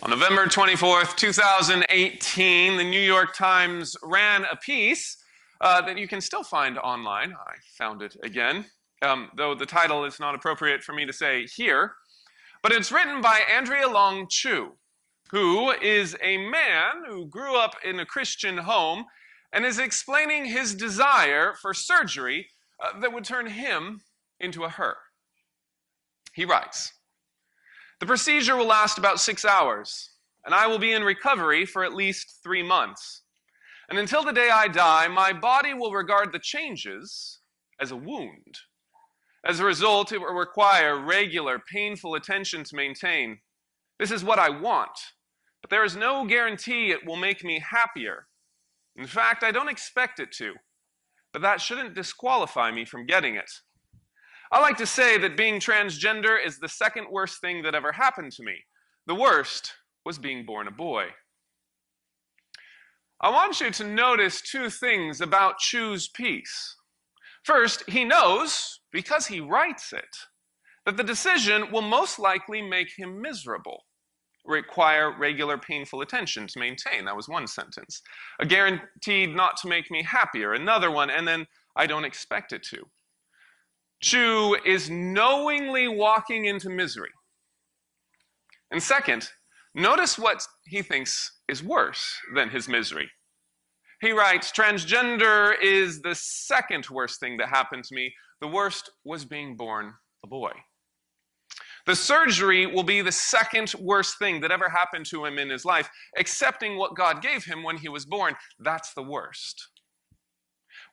On November 24th, 2018, the New York Times ran a piece that you can still find online. I found it again, though the title is not appropriate for me to say here. But it's written by Andrea Long Chu, who is a man who grew up in a Christian home and is explaining his desire for surgery that would turn him into a her. He writes, "The procedure will last about 6 hours, and I will be in recovery for at least 3 months. And until the day I die, my body will regard the changes as a wound. As a result, it will require regular, painful attention to maintain. This is what I want, but there is no guarantee it will make me happier. In fact, I don't expect it to, but that shouldn't disqualify me from getting it. I like to say that being transgender is the second worst thing that ever happened to me. The worst was being born a boy." I want you to notice two things about Chu's piece. First, he knows, because he writes it, that the decision will most likely make him miserable, require regular painful attention to maintain. That was one sentence. A guaranteed not to make me happier, another one, and then I don't expect it to. Chu is knowingly walking into misery. And second, notice what he thinks is worse than his misery. He writes, "Transgender is the second worst thing that happened to me. The worst was being born a boy." The surgery will be the second worst thing that ever happened to him in his life, accepting what God gave him when he was born. That's the worst.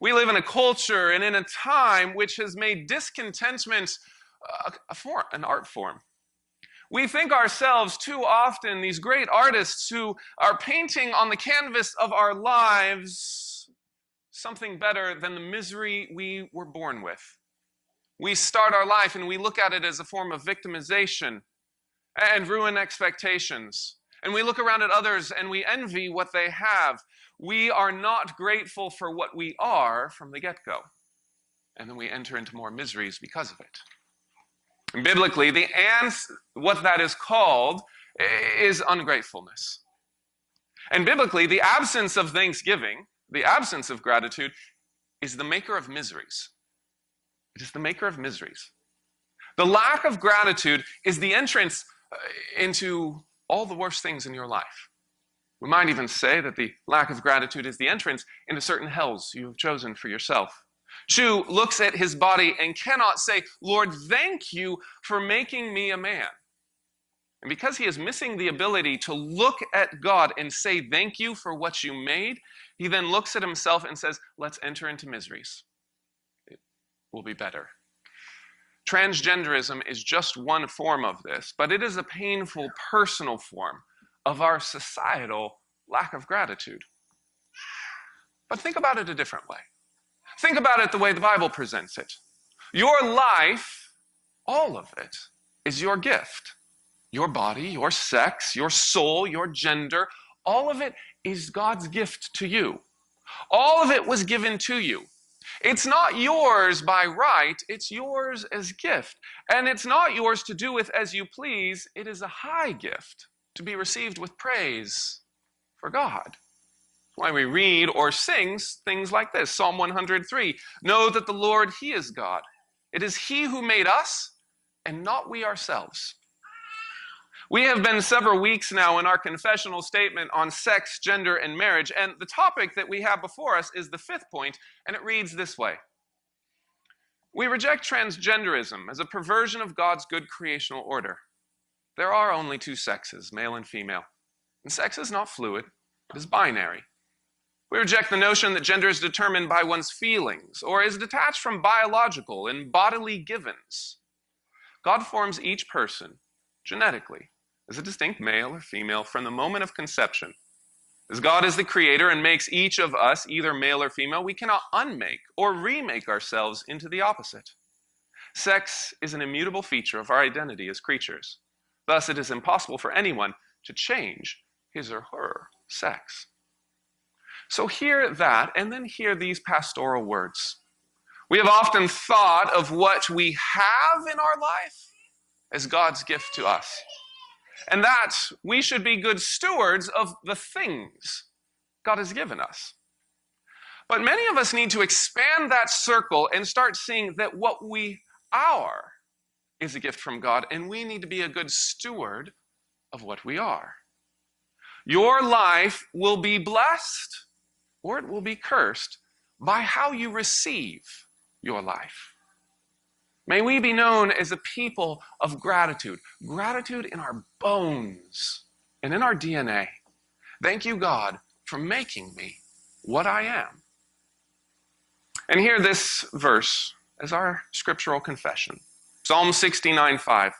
We live in a culture and in a time which has made discontentment an art form. We think ourselves too often these great artists who are painting on the canvas of our lives something better than the misery we were born with. We start our life and we look at it as a form of victimization and ruin expectations. And we look around at others and we envy what they have. We are not grateful for what we are from the get-go. And then we enter into more miseries because of it. And biblically, what that is called is ungratefulness. And biblically, the absence of thanksgiving, the absence of gratitude, is the maker of miseries. It is the maker of miseries. The lack of gratitude is the entrance into all the worst things in your life. We might even say that the lack of gratitude is the entrance into certain hells you have chosen for yourself. Chu looks at his body and cannot say, "Lord, thank you for making me a man." And because he is missing the ability to look at God and say thank you for what you made, he then looks at himself and says, "Let's enter into miseries. It will be better." Transgenderism is just one form of this, but it is a painful personal form of our societal lack of gratitude. But think about it a different way. Think about it the way the Bible presents it. Your life, all of it, is your gift. Your body, your sex, your soul, your gender, all of it is God's gift to you. All of it was given to you. It's not yours by right, it's yours as gift. And it's not yours to do with as you please, it is a high gift to be received with praise for God. Why we read or sing things like this. Psalm 103, "Know that the Lord, He is God. It is He who made us and not we ourselves." We have been several weeks now in our confessional statement on sex, gender, and marriage, and the topic that we have before us is the fifth point, and it reads this way. We reject transgenderism as a perversion of God's good creational order. There are only two sexes, male and female, and sex is not fluid, it is binary. We reject the notion that gender is determined by one's feelings or is detached from biological and bodily givens. God forms each person genetically as a distinct male or female from the moment of conception. As God is the creator and makes each of us either male or female, we cannot unmake or remake ourselves into the opposite. Sex is an immutable feature of our identity as creatures. Thus, it is impossible for anyone to change his or her sex. So hear that, and then hear these pastoral words. We have often thought of what we have in our life as God's gift to us. and that we should be good stewards of the things God has given us. But many of us need to expand that circle and start seeing that what we are is a gift from God, and we need to be a good steward of what we are. Your life will be blessed or it will be cursed by how you receive your life. May we be known as a people of gratitude, gratitude in our bones and in our DNA. Thank you, God, for making me what I am. And hear this verse as our scriptural confession. Psalm 69:5.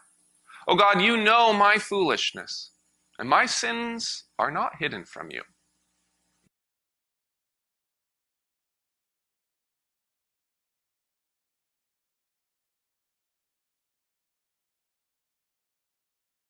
Oh God, you know my foolishness, and my sins are not hidden from you.